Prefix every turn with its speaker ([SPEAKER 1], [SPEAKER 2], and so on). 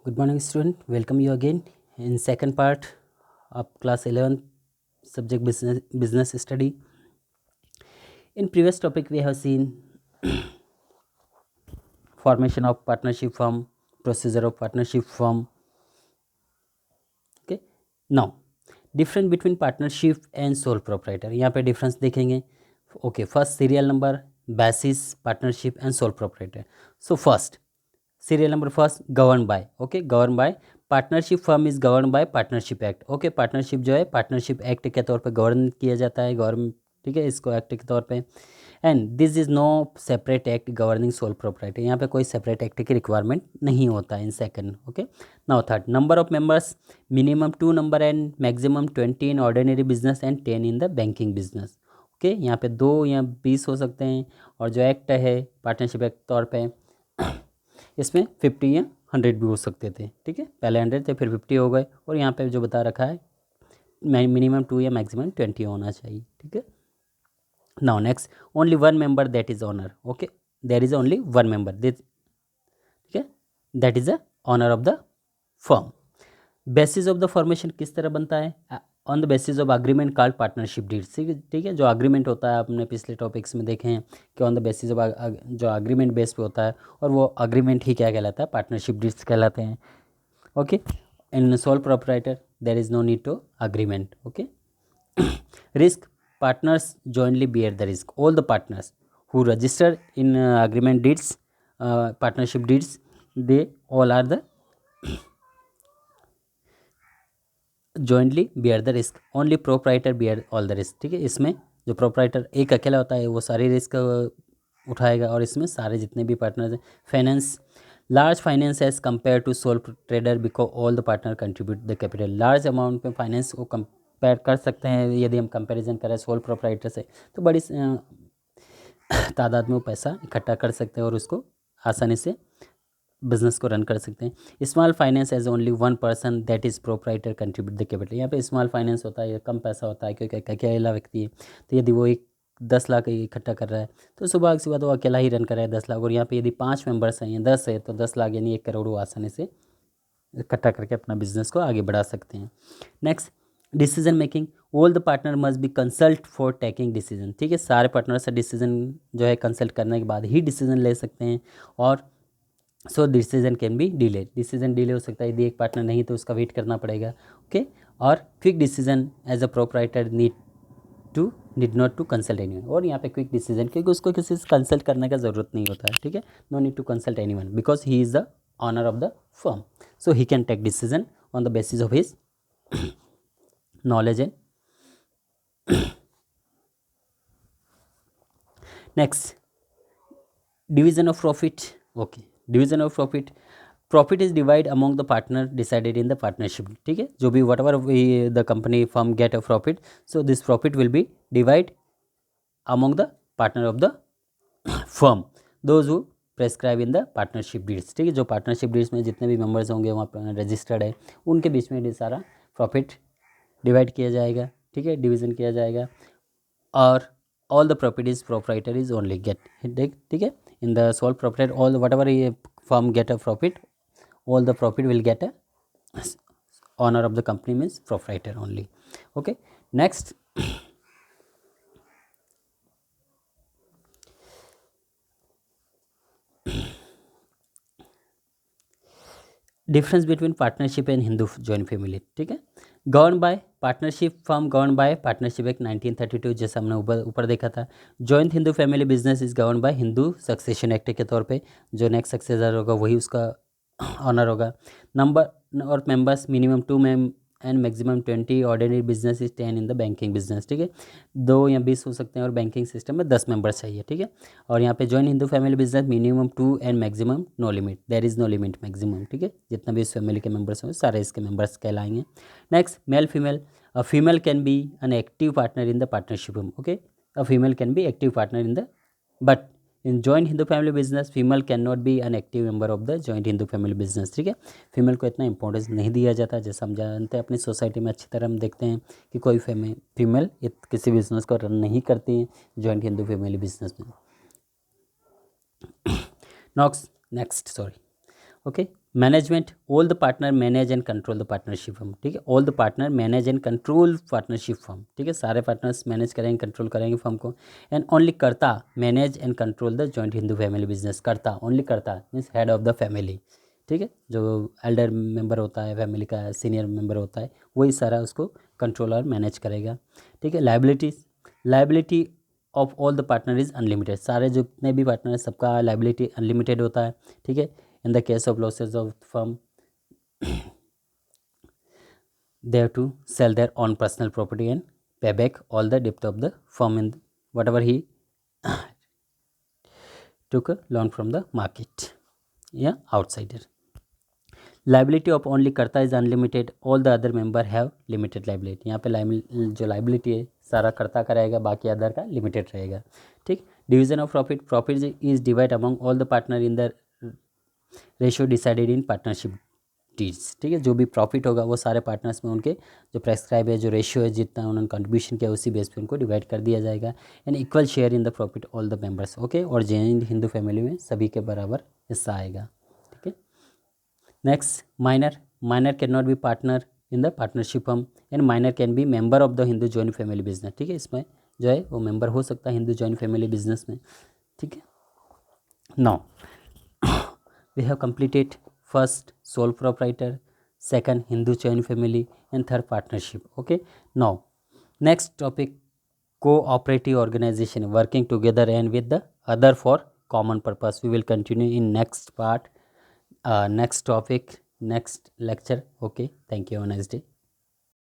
[SPEAKER 1] Good morning, student. Welcome you again in second part of class 11 subject business study. In previous topic, we have seen formation of partnership firm, procedure of partnership firm. Okay. Now, difference between partnership and sole proprietor. यहाँ पे difference देखेंगे. Okay. First serial number, basis, partnership and sole proprietor. So first. Serial number first govern by okay govern by partnership firm is govern by partnership act okay partnership जो है partnership act के तौर पे govern किया जाता है govern ठीक है इसको एक्ट के तौर पे and this is no separate act governing sole proprietor यहाँ पे कोई सेपरेट एक्ट की रिक्वायरमेंट नहीं होता in second okay now third number of members minimum 2 number and maximum 20 in ordinary business and 10 in the banking business okay यहाँ पे 2 या 20 हो सकते हैं और जो एक्ट है पार्टनरशिप एक्ट तौर पर इसमें 50 या 100 भी हो सकते थे ठीक है पहले 100 थे फिर 50 हो गए और यहाँ पे जो बता रखा है मिनिमम 2 या मैक्सिमम 20 होना चाहिए ठीक है now next only one member that is owner okay there is only one member ठीक है that is the owner of the firm basis of the formation किस तरह बनता है on the basis of agreement called partnership deeds ठीक है जो agreement होता है आपने पिछले टॉपिक्स में देखे हैं कि ऑन द बेसिस ऑफ जो अग्रीमेंट बेस पे होता है और वो अग्रीमेंट ही क्या कहलाता है पार्टनरशिप डीड्स कहलाते हैं okay in sole proprietor there is no need to agreement okay risk partners jointly bear the risk all the partners who register in agreement deeds partnership deeds they all are the jointly bear the risk only proprietor bear all the risk ठीक है इसमें जो proprietor एक अकेला होता है वो सारे रिस्क उठाएगा और इसमें सारे जितने भी पार्टनर्स हैं finance large finance as compare to sole trader because all the partner contribute the capital large amount में फाइनेंस को कंपेयर कर सकते हैं यदि हम कंपैरिजन करें सोल प्रोप्राइटर से तो बड़ी तादाद में वो पैसा इकट्ठा कर सकते हैं और उसको आसानी से बिजनेस को रन कर सकते हैं small finance as only one person that is proprietor contribute the capital यहाँ पे स्मॉल फाइनेंस होता है कम पैसा होता है क्योंकि अकेला व्यक्ति है तो यदि वो एक 10 लाख इकट्ठा कर रहा है तो सुबह तो अकेला ही रन कर रहा है 10 लाख और यहाँ पे यदि 5 मेंबर्स हैं या 10 है तो 10 लाख यानी 1 करोड़ वो आसानी से इकट्ठा करके अपना बिजनेस को आगे बढ़ा सकते हैं next decision making all the partner must be consult for taking decision ठीक है सारे पार्टनर से डिसीजन जो है कंसल्ट करने के बाद ही डिसीजन ले सकते हैं और so decision can be delay decision delay हो सकता है यदि एक पार्टनर नहीं तो उसका वेट करना पड़ेगा ओके और quick decision as a proprietor need not to consult anyone और यहाँ पे क्विक डिसीजन क्योंकि उसको किसी से कंसल्ट करने का ज़रूरत नहीं होता है ठीक है no need to consult anyone because he is the owner of the firm so he can take decision on the basis of his knowledge and next division of profit okay division of profit is divided among the partner decided in the partnership ठीक है जो भी whatever we the company firm get a profit so this profit will be divided among the partner of the firm those who prescribe in the partnership deeds ठीक है जो partnership deeds में जितने भी मेंबर्स होंगे वहाँ पर रजिस्टर्ड है उनके बीच में ये सारा प्रॉफिट डिवाइड किया जाएगा ठीक है डिवीजन किया जाएगा और all the properties proprietor is only get ठीक है in the sole proprietor all whatever ये firm get a profit all the profit will get a owner of the company means proprietor only okay next difference between partnership and Hindu joint family ठीक है govern by partnership firm govern by partnership act 1932 जैसा हमने ऊपर देखा था joint Hindu family business is govern bye Hindu succession act के तौर पे जो नेक्स्ट सक्सेसर होगा वही उसका ऑनर होगा नंबर और members minimum 2 and maximum 20 ordinary business is 10 in the banking business ठीक है 2 या 20 हो सकते हैं और बैंकिंग सिस्टम में 10 मेंबर्स चाहिए ठीक है और यहाँ पे join Hindu family business minimum 2 and maximum no limit there is no limit maximum ठीक है जितना भी इस फैमिली के मेंबर्स होंगे सारे इसके मेंबर्स कहलाएंगे next male female a female can be an active partner in the partnership okay a female can be active partner in the but in joint Hindu family business female can not be an active member of the joint Hindu family business ठीक है female को इतना importance नहीं दिया जाता जैसा हम जानते हैं अपनी सोसाइटी में अच्छी तरह हम देखते हैं कि कोई फीमेल किसी बिजनेस को रन नहीं करती है जॉइंट हिंदू फैमिली बिजनेस में next okay, management, all the partner manage and control the partnership firm, ठीक है, all the partner manage and control partnership firm, ठीक है, सारे पार्टनर्स मैनेज करेंगे, कंट्रोल करेंगे फर्म को। एंड ओनली कर्ता manage and control the joint Hindu family business, कर्ता, ओनली कर्ता means head of the family, ठीक है, जो एल्डर मेंबर होता है फैमिली का, सीनियर मेंबर होता है, वही सारा उसको कंट्रोल और मैनेज करेगा, ठीक है। Liabilities, liability of all the partner is unlimited, सारे जितने भी पार्टनर हैं सबका लाइबिलिटी अनलिमिटेड होता है, ठीक है। In the case of losses of firm, they have to sell their own personal property and pay back all the debt of the firm in whatever he took a loan from the market या outsider. Liability of only कर्ता is unlimited, all the other member have limited liability, यहाँ पे जो liability है सारा कर्ता का रहेगा, बाकी अदर का लिमिटेड रहेगा, ठीक। Division of profit, profit is divide among all the partner in the ratio decided in partnership deeds, ठीक है, जो भी प्रॉफिट होगा वो सारे पार्टनर्स में उनके जो प्रेस्क्राइब है, जो रेशियो है, जितना उन्होंने कंट्रीब्यूशन किया उसी बेस पे उनको डिवाइड कर दिया जाएगा। And equal share in the profit all the members, okay, और जैन हिंदू फैमिली में सभी के बराबर हिस्सा आएगा, ठीक है। Next, minor, minor can not B partner in the partnership firm and minor can be member of the Hindu joint family business, ठीक है, इसमें जो है वो मेंबर हो सकता है हिंदू जॉइंट फैमिली बिजनेस में, ठीक है। Now we have completed first sole proprietor, second Hindu joint family, and third partnership. Okay, now next topic, cooperative organization working together and with the other for common purpose. We will continue in next part, next topic, next lecture. Okay, thank you, have a nice day.